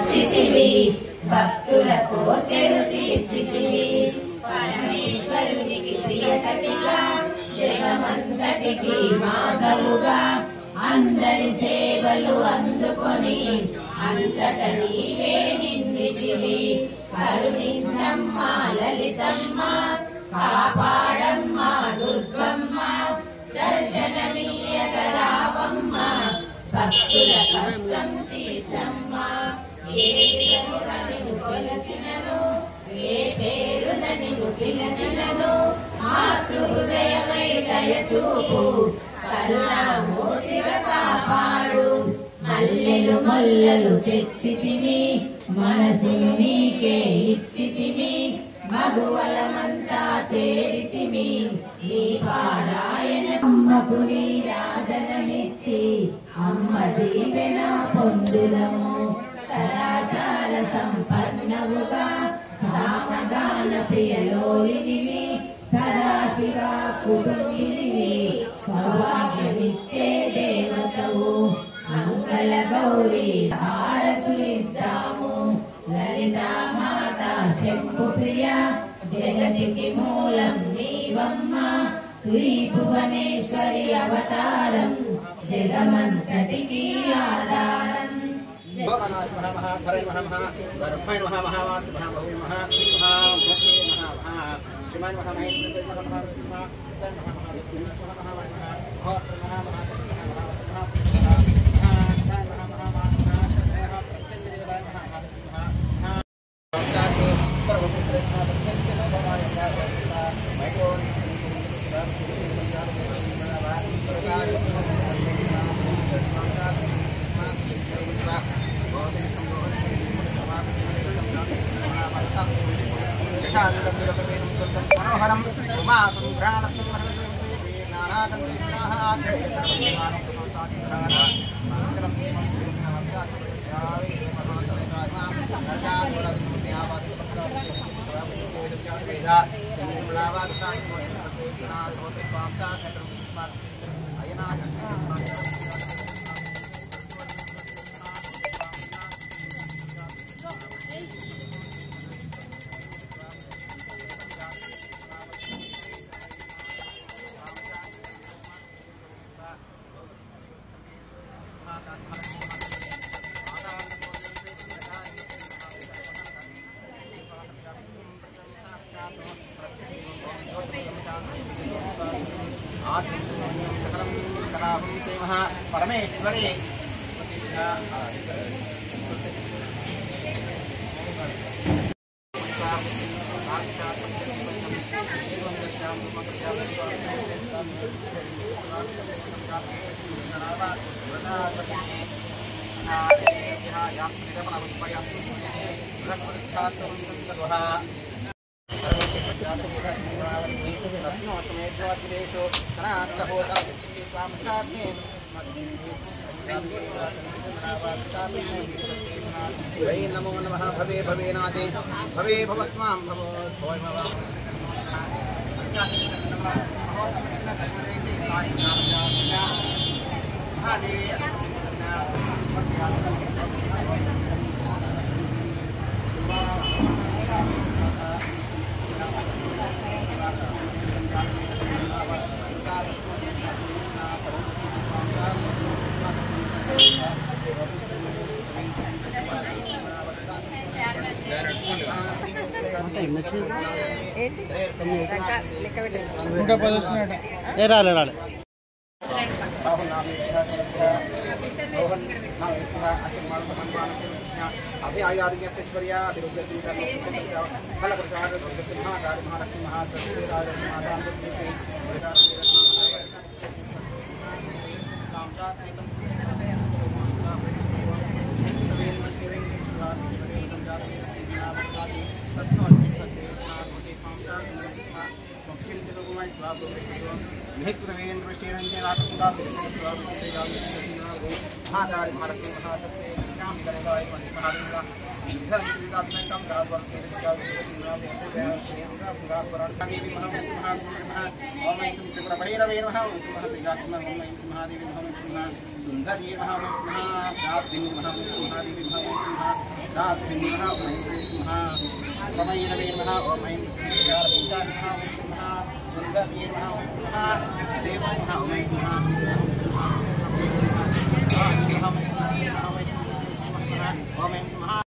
వచ్చితివి భక్తుల కోర్కెలు తీర్చితివి పరమేశ్వరునికి ప్రియ సతిగా జగమంతటికి మాధవుగా అందరి సేవలు అందుకొని అంతట నీవే నిండితివి కరుణించమ్మ లలితమ్మ కాపాడమ్మ దుర్గమ్మ దర్శనమీయగరావమ్మ భక్తుల కష్టం తీర్చమ్మ ఏ విధముగా నిన్ను కొలచినను ఏ పేరున నిన్ను పిలచినను మాతృ హృదయమై దయచూపు కరుణామూర్తిగా కాపాడు మల్లెలు మొల్లలు తెచ్చితిమి మనసును నీకే ఇచ్చితిమి మగువలమంతా చేరితిమి ఈ పారాయణ అమ్మకు నీ రాజనమిచ్చి అమ్మ దీవెన పొందులము సదాచార సంపన్నవుగా సామగాన ప్రియలోలినివి సదాశివ కుటుంబినివి సౌభాగ్యమిచ్చే దేవతవు మంగళ గౌరీ హారతులిద్దాము లలితా మాత శంభు ప్రియ జగతికి మూలం నీవమ్మ శ్రీభువనేశ్వరి అవతారం జగమంతటికి ఆధారం परमेश्वरी नमो नमः भवे भवेनादे भवे भवस्मां भवो రాలే రాలే अभी आयुर्वेदिया सुंदरी सात्विन्नः ओम ऐं नमः रमयीनवे नमः ओम ऐं यारपिञ्चाय नमः ओम नमः सुन्दर्ये नमः ओम नमः देवाय नमः ओम ऐं नमः ओम ऐं नमः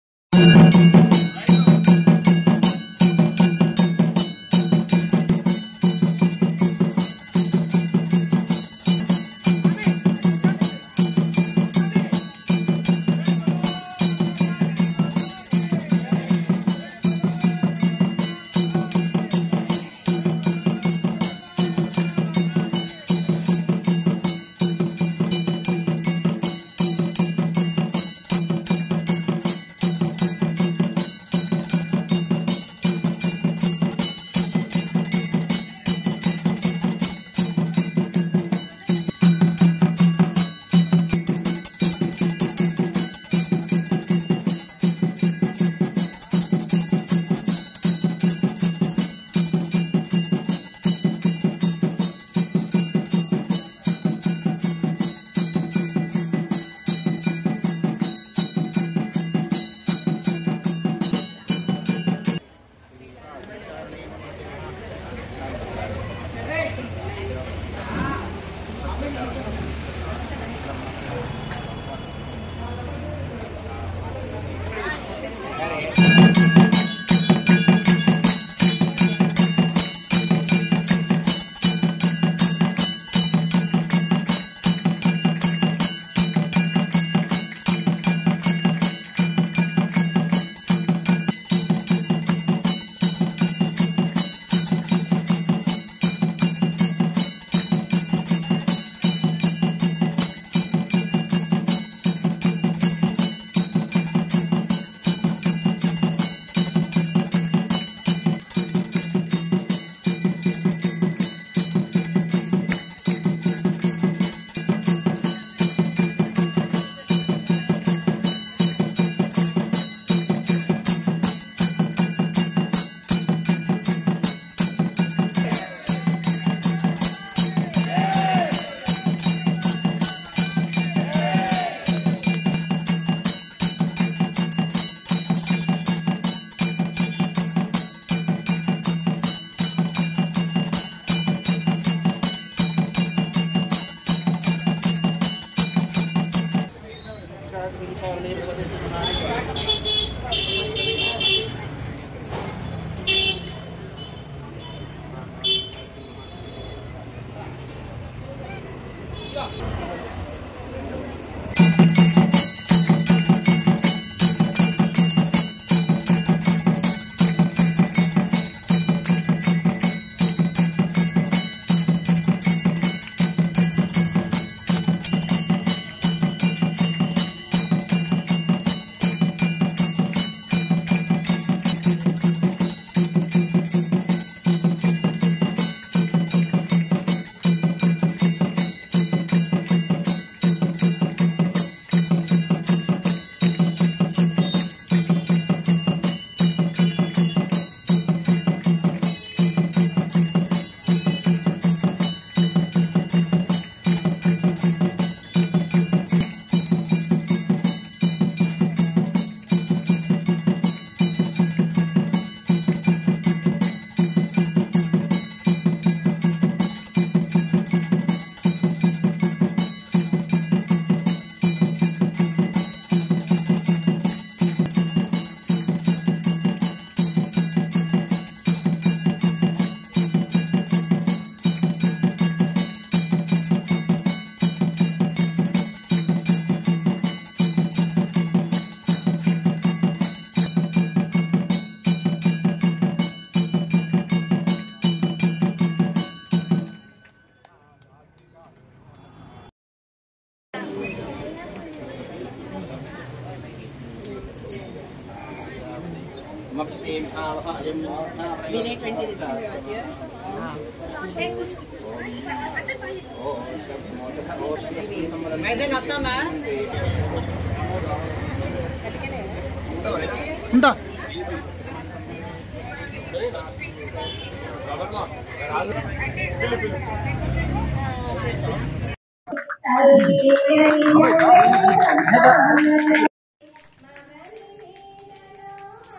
ఉంటా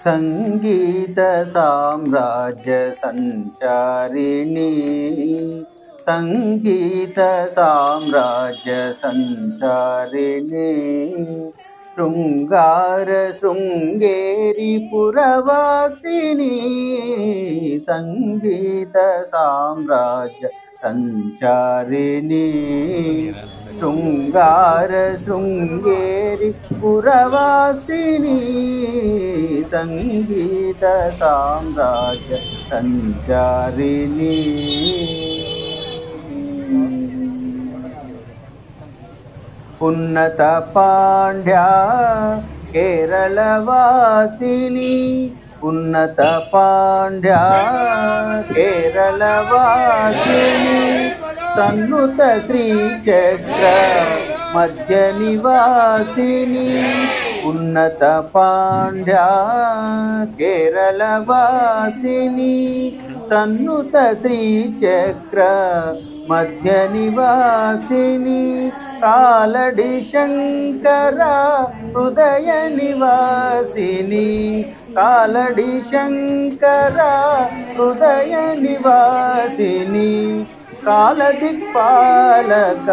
సంగీత సామ్రాజ్య సంచారిణి సంగీత సామ్రాజ్య సంచారిణి శృంగార శృంగేరి పురవాసిని సంగీత సామ్రాజ్య సంచారిణి శృంగార శృంగేరి పురవాసిని సంగీత సామ్రాజ్య సంచారిణి ఉన్నత పాండ్యా కేరళవాసిని ఉన్నత పాండ్యా కేరళవాసిని సన్నుత శ్రీచక్ర మధ్య నివాసిని ఉన్నత పాండ్యా కేరళవాసిని సన్నుత శ్రీచక్ర మధ్య నివాసిని కాలడి శంకర హృదయ నివాసిని కాలడి శంకర హృదయ నివాసిని కాలదిక్పాలక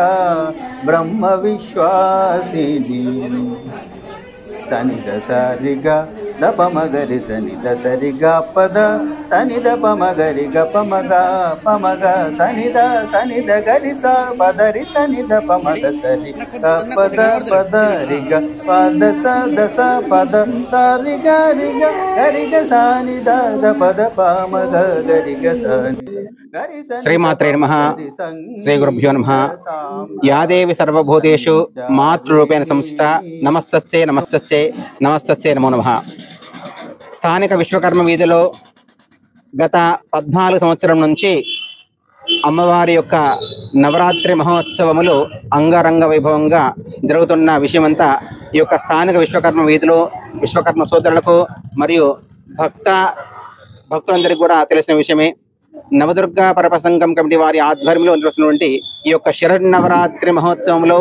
బ్రహ్మ విశ్వాసిని సనిద సరిగ దపమగరి సనిద సరిగ పద సనిద పమగరి గపమగ పమగ సనిద సనిద గరి స పదరి సనిద పమగ సరి పద పద రిగ పద స దస పద సరిగ రిగ గరిగ సనిద ద పద పమగ గరిగ సనిద. శ్రీమాత్రే నమః. శ్రీ గురుభ్యో నమః. యాదేవి సర్వభూతేషు మాతృరూపేణ సంస్థ నమస్తస్తే నమస్తస్తే నమస్తస్తే నమో నమః. స్థానిక విశ్వకర్మ వీధిలో గత 14 సంవత్సరం నుంచి అమ్మవారి యొక్క నవరాత్రి మహోత్సవములు అంగరంగ వైభవంగా జరుగుతున్న విషయమంతా ఈ యొక్క స్థానిక విశ్వకర్మ వీధిలో విశ్వకర్మ సోదరులకు మరియు భక్తులందరికీ కూడా తెలిసిన విషయమే. నవదుర్గా పరపసంగం కమిటీ వారి ఆధ్వర్యంలో నిర్వహిస్తున్నటువంటి ఈ యొక్క శరన్నవరాత్రి మహోత్సవంలో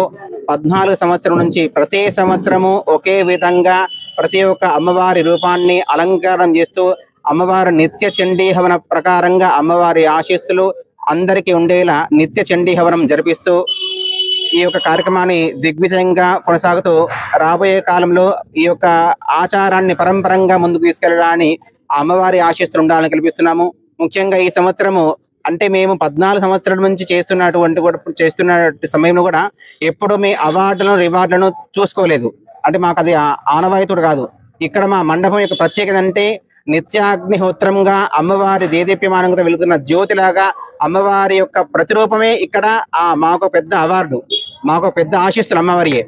14 సంవత్సరం నుంచి ప్రతి సంవత్సరము ఒకే విధంగా ప్రతి ఒక్క అమ్మవారి రూపాన్ని అలంకారం చేస్తూ అమ్మవారి నిత్య చండీ హవన ప్రకారంగా అమ్మవారి ఆశీస్సులు అందరికీ ఉండేలా నిత్య చండీ హవనం జరిపిస్తూ ఈ యొక్క కార్యక్రమాన్ని దిగ్విజయంగా కొనసాగుతూ రాబోయే కాలంలో ఈ యొక్క ఆచారాన్ని పరంపరంగా ముందుకు తీసుకెళ్లడాన్ని అమ్మవారి ఆశీస్సులు ఉండాలని కల్పిస్తున్నాము. ముఖ్యంగా ఈ సంవత్సరము అంటే మేము 14 సంవత్సరాల నుంచి చేస్తున్న సమయంలో కూడా ఎప్పుడు మీ అవార్డులను రివార్డులను చూసుకోలేదు. అంటే మాకు అది ఆనవాయితీడు కాదు. ఇక్కడ మా మండపం యొక్క ప్రత్యేకత అంటే నిత్యాగ్నిహోత్రంగా అమ్మవారి దేదీప్యమానంగా వెళుతున్న జ్యోతిలాగా అమ్మవారి యొక్క ప్రతిరూపమే ఇక్కడ మాకు పెద్ద అవార్డు, మాకు పెద్ద ఆశీస్సులు అమ్మవారియే.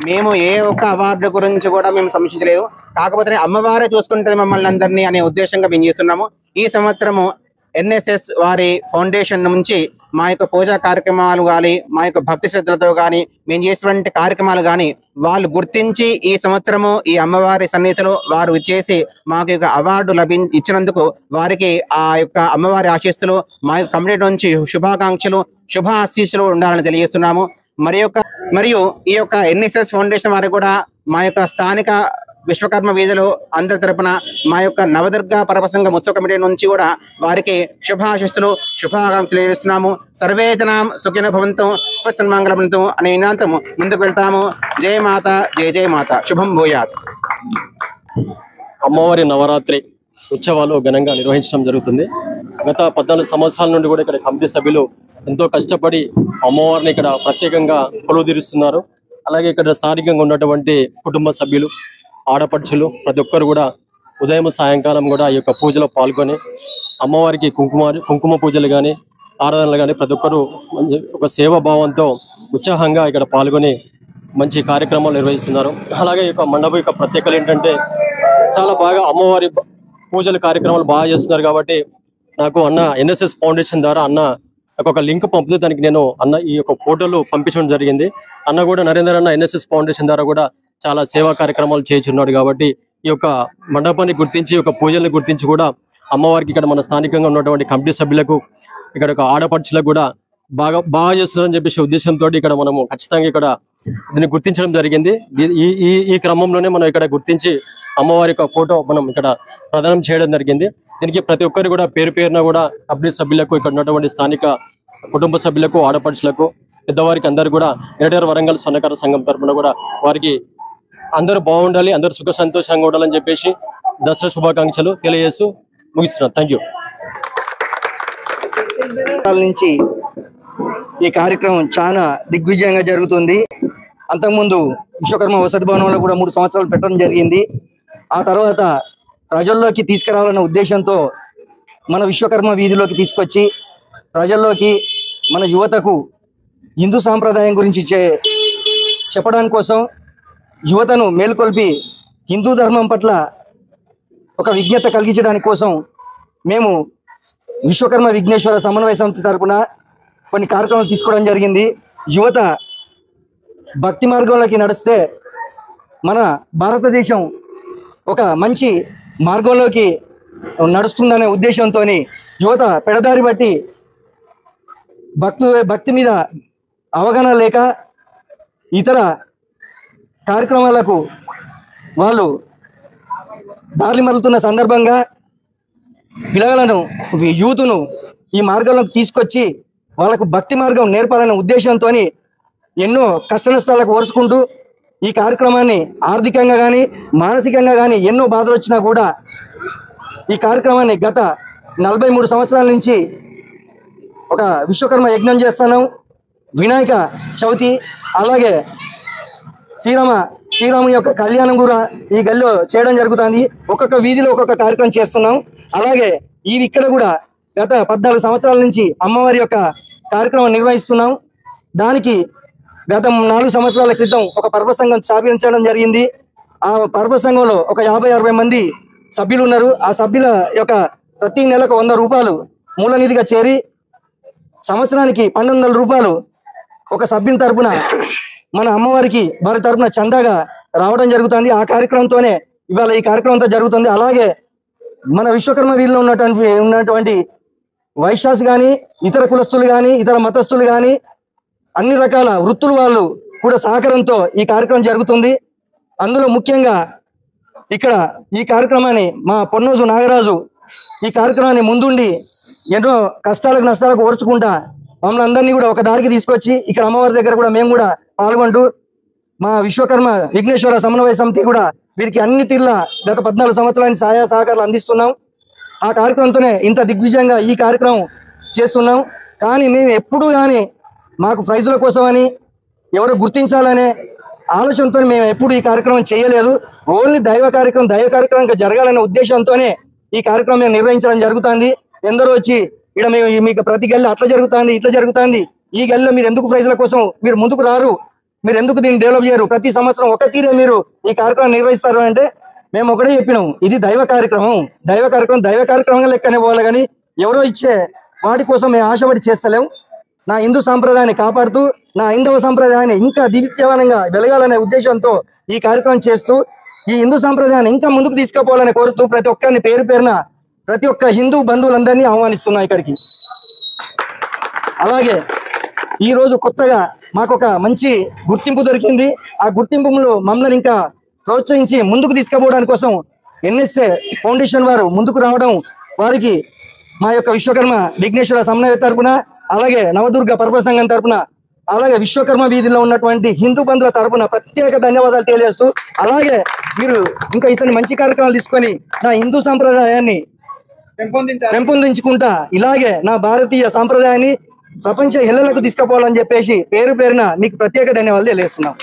మేము ఏ ఒక్క అవార్డు గురించి కూడా మేము సమీక్షించలేదు. కాకపోతే అమ్మవారే చూసుకుంటే మమ్మల్ని అందరినీ అనే ఉద్దేశంగా మేము చేస్తున్నాము. ఈ సంవత్సరము NSS వారి ఫౌండేషన్ నుంచి మా యొక్క పూజా కార్యక్రమాలు కానీ మా యొక్క భక్తి శ్రద్ధలతో కానీ మేము చేసినటువంటి కార్యక్రమాలు కానీ వాళ్ళు గుర్తించి ఈ సంవత్సరము ఈ అమ్మవారి సన్నిధిలో వారు ఇచ్చేసి మాకు యొక్క అవార్డు ఇచ్చినందుకు వారికి ఆ యొక్క అమ్మవారి ఆశీస్సులు మా యొక్క కమ్యూనిటీ నుంచి శుభాకాంక్షలు శుభ ఆశీస్సులు ఉండాలని తెలియజేస్తున్నాము. మరియు ఈ యొక్క NSS ఫౌండేషన్ వారికి కూడా మా యొక్క స్థానిక విశ్వకర్మ వీధిలో అందరి తరపున మా యొక్క నవదుర్గా పరపసంగం ఉత్సవ కమిటీ నుంచి కూడా వారికి శుభాశిస్సులు శుభాకాంక్షలు తెలియజేస్తున్నాము. సర్వే జనాం సుఖినో భవంతు స్వస్సన్మంగళంతు అనే నినాదంతో ముందుకు వెళ్తాము. జయ మాత జయ జయ మాత. శుభం భూయాత్. అమ్మవారి నవరాత్రి ఉత్సవాలు ఘనంగా నిర్వహించడం జరుగుతుంది. గత 14 సంవత్సరాల నుండి కూడా ఇక్కడ కమిటీ సభ్యులు ఎంతో కష్టపడి అమ్మవారిని ఇక్కడ ప్రత్యేకంగా కొలువుదీరుస్తున్నారు. అలాగే ఇక్కడ స్థానికంగా ఉన్నటువంటి కుటుంబ సభ్యులు ఆడపడుచులు ప్రతి ఒక్కరు కూడా ఉదయం సాయంకాలం కూడా ఈ యొక్క పూజలో పాల్గొని అమ్మవారికి కుంకుమ పూజలు కానీ ఆరాధనలు కానీ ప్రతి ఒక్కరు ఒక సేవాభావంతో ఉత్సాహంగా ఇక్కడ పాల్గొని మంచి కార్యక్రమాలు నిర్వహిస్తున్నారు. అలాగే ఈ యొక్క మండపం యొక్క ప్రత్యేకత ఏంటంటే చాలా బాగా అమ్మవారి పూజలు కార్యక్రమాలు బాగా చేస్తున్నారు. కాబట్టి నాకు అన్న NSS ఫౌండేషన్ ద్వారా అన్న ఒక లింక్ పంపితే దానికి నేను అన్న ఈ యొక్క ఫోటోలు పంపించడం జరిగింది. అన్న కూడా నరేందర్ అన్న NSS ఫౌండేషన్ ద్వారా కూడా చాలా సేవా కార్యక్రమాలు చేస్తున్నాడు. కాబట్టి ఈ యొక్క మండపాన్ని గుర్తించి ఒక పూజలను గుర్తించి కూడా అమ్మవారికి ఇక్కడ మన స్థానికంగా ఉన్నటువంటి కమిటీ సభ్యులకు ఇక్కడ ఒక ఆడపడుచులకు కూడా బాగా చేస్తున్నారని చెప్పేసి ఉద్దేశంతో ఇక్కడ మనము ఖచ్చితంగా ఇక్కడ దీన్ని గుర్తించడం జరిగింది. ఈ క్రమంలోనే మనం ఇక్కడ గుర్తించి అమ్మవారి యొక్క ఫోటో మనం ఇక్కడ ప్రదానం చేయడం జరిగింది. దీనికి ప్రతి ఒక్కరు కూడా పేరు పేరున కూడా కమిటీ సభ్యులకు, ఇక్కడ ఉన్నటువంటి స్థానిక కుటుంబ సభ్యులకు, ఆడపడుచులకు, పెద్దవారికి అందరు కూడా గ్రేటర్ వరంగల్ స్వర్ణకార సంఘం తరఫున కూడా వారికి అందరూ బాగుండాలి, అందరూ సుఖ సంతోషంగా ఉండాలని చెప్పేసి దసరా శుభాకాంక్షలు తెలియజేస్తూ ముగిస్తున్నాను. Thank you. నుంచి ఈ కార్యక్రమం చాలా దిగ్విజయంగా జరుగుతుంది. అంతకుముందు విశ్వకర్మ వసతి భవనంలో కూడా 3 సంవత్సరాలు పెట్టడం జరిగింది. ఆ తర్వాత ప్రజల్లోకి తీసుకురావాలన్న ఉద్దేశంతో మన విశ్వకర్మ వీధిలోకి తీసుకొచ్చి ప్రజల్లోకి మన యువతకు హిందూ సాంప్రదాయం గురించి చెప్పడానికి కోసం యువతను మేల్కొల్పి హిందూ ధర్మం పట్ల ఒక విజ్ఞత కలిగించడానికి కోసం మేము విశ్వకర్మ విఘ్నేశ్వర సమన్వయ సమితి తరపున కొన్ని కార్యక్రమాలు తీసుకోవడం జరిగింది. యువత భక్తి మార్గంలోకి నడిస్తే మన భారతదేశం ఒక మంచి మార్గంలోకి నడుస్తుందనే ఉద్దేశంతో యువత పెడదారి బట్టి భక్తి మీద అవగాహన లేక ఇతర కార్యక్రమాలకు వాళ్ళు దారి మలుతున్న సందర్భంగా పిల్లలను, యూతును ఈ మార్గంలోకి తీసుకొచ్చి వాళ్ళకు భక్తి మార్గం నేర్పాలనే ఉద్దేశంతో ఎన్నో కష్ట నష్టాలకు ఓర్చుకుంటూ ఈ కార్యక్రమాన్ని ఆర్థికంగా కానీ మానసికంగా కానీ ఎన్నో బాధలు వచ్చినా కూడా ఈ కార్యక్రమాన్ని గత 43 సంవత్సరాల నుంచి ఒక విశ్వకర్మ యజ్ఞం చేస్తున్నాం. వినాయక చవితి అలాగే శ్రీరాముని యొక్క కళ్యాణం కూడా ఈ గల్లో చేయడం జరుగుతుంది. ఒక్కొక్క వీధిలో ఒక్కొక్క కార్యక్రమం చేస్తున్నాం. అలాగే ఇక్కడ కూడా గత 14 సంవత్సరాల నుంచి అమ్మవారి యొక్క కార్యక్రమం నిర్వహిస్తున్నాం. దానికి గత 4 సంవత్సరాల క్రితం ఒక పర్వ సంఘం స్థాపించడం జరిగింది. ఆ పర్వ సంఘంలో ఒక 50-60 మంది సభ్యులు ఉన్నారు. ఆ సభ్యుల యొక్క ప్రతి నెలకు 100 రూపాయలు మూల నిధిగా చేరి సంవత్సరానికి 1200 రూపాయలు ఒక సభ్యుని తరపున మన అమ్మవారికి వారి తరపున చందాగా రావడం జరుగుతుంది. ఆ కార్యక్రమంతోనే ఇవాళ ఈ కార్యక్రమం అంతా జరుగుతుంది. అలాగే మన విశ్వకర్మ వీధిలో ఉన్నటువంటి వైశ్యాస్ కానీ, ఇతర కులస్తులు కానీ, ఇతర మతస్థులు కానీ, అన్ని రకాల వృత్తుల వాళ్ళు కూడా సహకారంతో ఈ కార్యక్రమం జరుగుతుంది. అందులో ముఖ్యంగా ఇక్కడ ఈ కార్యక్రమాన్ని మా పొన్నోజు నాగరాజు ఈ కార్యక్రమాన్ని ముందుండి ఎన్నో కష్టాలకు నష్టాలకు ఓర్చుకుంటా మమ్మల్ని అందరినీ కూడా ఒక దారికి తీసుకొచ్చి ఇక్కడ అమ్మవారి దగ్గర కూడా మేము కూడా పాల్గొంటూ మా విశ్వకర్మ విఘ్నేశ్వర సమన్వయ సమితి కూడా వీరికి అన్ని తీర్ల గత 14 సంవత్సరాల సహాయ సహకారాలు అందిస్తున్నాం. ఆ కార్యక్రమంతోనే ఇంత దిగ్విజయంగా ఈ కార్యక్రమం చేస్తున్నాం. కానీ మేము ఎప్పుడు కానీ మాకు ప్రైజుల కోసమని ఎవరు గుర్తించాలనే ఆలోచనతో మేము ఎప్పుడు ఈ కార్యక్రమం చేయలేదు. ఓన్లీ దైవ కార్యక్రమం ఇంకా జరగాలనే ఉద్దేశంతోనే ఈ కార్యక్రమం మేము నిర్వహించడం జరుగుతుంది. ఎందరో వచ్చి ఇక్కడ మేము మీకు ప్రతి గల్ల అట్లా జరుగుతుంది, ఇట్లా జరుగుతుంది, ఈ గల్ల మీరు ఎందుకు ప్రైజుల కోసం మీరు ముందుకు రారు, మీరు ఎందుకు దీన్ని డెవలప్ చేయరు, ప్రతి సంవత్సరం ఒక తీరే మీరు ఈ కార్యక్రమం నిర్వహిస్తారు అంటే మేము ఒకటే చెప్పినాం, ఇది దైవ కార్యక్రమంగా లెక్కనే పోవాలి. కానీ ఎవరో ఇచ్చే వాటి కోసం మేము ఆశపడి చేస్తలేం. నా హిందూ సాంప్రదాయాన్ని కాపాడుతూ నా హైందవ సాంప్రదాయాన్ని ఇంకా దివ్యమానంగా వెలగాలనే ఉద్దేశంతో ఈ కార్యక్రమం చేస్తూ ఈ హిందూ సాంప్రదాయాన్ని ఇంకా ముందుకు తీసుకుపోవాలని కోరుతూ ప్రతి ఒక్కరిని పేరు పేరున ప్రతి ఒక్క హిందూ బంధువులందరినీ ఆహ్వానిస్తున్నా ఇక్కడికి. అలాగే ఈరోజు కొత్తగా మాకు ఒక మంచి గుర్తింపు దొరికింది. ఆ గుర్తింపులో మమ్మల్ని ఇంకా ప్రోత్సహించి ముందుకు తీసుకుపోవడానికి కోసం ఎన్ఎస్ఏ ఫౌండేషన్ వారు ముందుకు రావడం, వారికి మా యొక్క విశ్వకర్మ విఘ్నేశ్వర సమన్వయ తరపున, అలాగే నవదుర్గ పర్వ సంఘం తరపున, అలాగే విశ్వకర్మ వీధిలో ఉన్నటువంటి హిందూ బంధువుల తరపున ప్రత్యేక ధన్యవాదాలు తెలియజేస్తూ, అలాగే మీరు ఇంకా ఈసారి మంచి కార్యక్రమాలు తీసుకొని నా హిందూ సాంప్రదాయాన్ని పెంపొందించుకుంటా ఇలాగే నా భారతీయ సాంప్రదాయాన్ని ప్రపంచ ఎల్లలకు తీసుకుపోవాలని చెప్పేసి పేరు పేరున మీకు ప్రత్యేక ధన్యవాదాలు తెలియజేస్తున్నాం.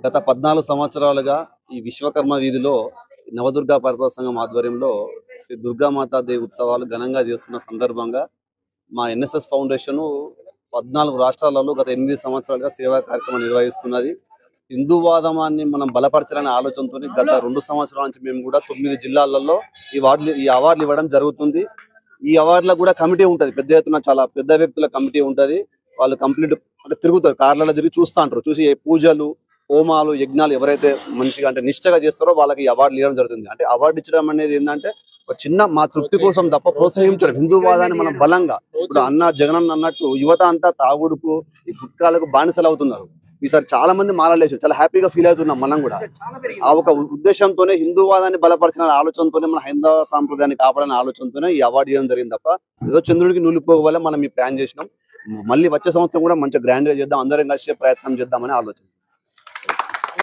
గత 14 సంవత్సరాలుగా ఈ విశ్వకర్మ వీధిలో నవదుర్గా పర్వ సంఘం ఆధ్వర్యంలో శ్రీ దుర్గామాతా దేవి ఉత్సవాలు ఘనంగా చేస్తున్న సందర్భంగా మా ఎన్ఎస్ఎస్ ఫౌండేషన్ 14 రాష్ట్రాలలో గత 8 సంవత్సరాలుగా సేవా కార్యక్రమం నిర్వహిస్తున్నది. హిందూవాదమాన్ని మనం బలపరచాలనే ఆలోచనతో గత 2 సంవత్సరాల నుంచి మేము కూడా 9 జిల్లాలలో ఈ అవార్డులు ఇవ్వడం జరుగుతుంది. ఈ అవార్డులకు కూడా కమిటీ ఉంటుంది, పెద్ద ఎత్తున చాలా పెద్ద వ్యక్తుల కమిటీ ఉంటుంది. వాళ్ళు కంప్లీట్ అంటే తిరుగుతారు, కార్లలో తిరిగి చూస్తూ ఉంటారు. చూసి పూజలు, హోమాలు, యజ్ఞాలు ఎవరైతే మంచిగా అంటే నిష్ఠగా చేస్తారో వాళ్ళకి ఈ అవార్డులు ఇవ్వడం జరుగుతుంది. అంటే అవార్డు ఇచ్చడం అనేది ఏంటంటే ఒక చిన్న మా తృప్తి కోసం తప్ప ప్రోత్సహించడం. హిందూవాదాన్ని మనం బలంగా ఇప్పుడు జగనన్న అన్నట్టు యువత అంతా తాగుడుకు, ఈ గుట్కాలకు బానిసలు అవుతున్నారు. ఈసారి చాలా మంది మాలలేసారు, చాలా హ్యాపీగా ఫీల్ అవుతున్నాం మనం కూడా. ఆ ఒక ఉద్దేశంతోనే, హిందూవాదాన్ని బలపరిచిన ఆలోచనతోనే, మన హైందవ సాంప్రదాయాన్ని కాపాడని ఆలోచనతోనే ఈ అవార్డు ఇవ్వడం జరిగింది తప్ప ఏదో చంద్రుడికి నూలిపోక వల్ల మనం ఈ ప్లాన్ చేసినాం. మళ్ళీ వచ్చే సంవత్సరం కూడా మంచిగా గ్రాండ్ గా చేద్దాం, అందరం కలిసి ప్రయత్నం చేద్దామని ఆలోచన.